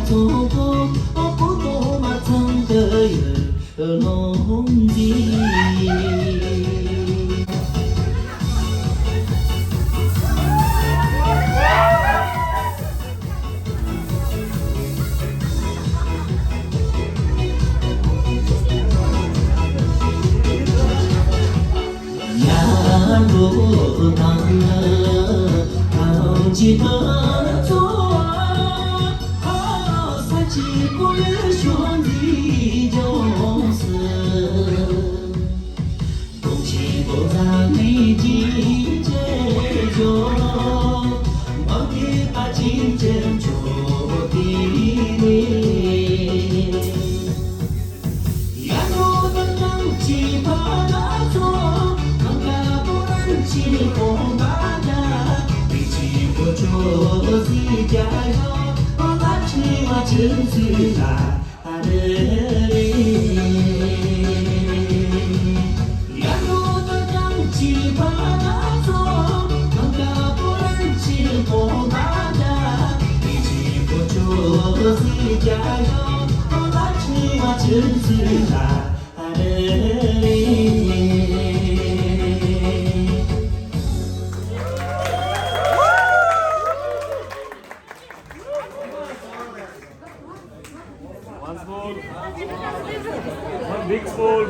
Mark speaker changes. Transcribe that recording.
Speaker 1: 祖国，不多嘛曾的龙地。路当记得做，三七过日兄弟就是不欺负咱没金结交，忘记把金针做给你。沿路的人气把那做。幸福大家，一起过着自家哟，把情话真最大的哩。沿路的人气把那做，大不能幸福大家，一起过着自家哟，把情话真最大的哩。
Speaker 2: One small, one big small.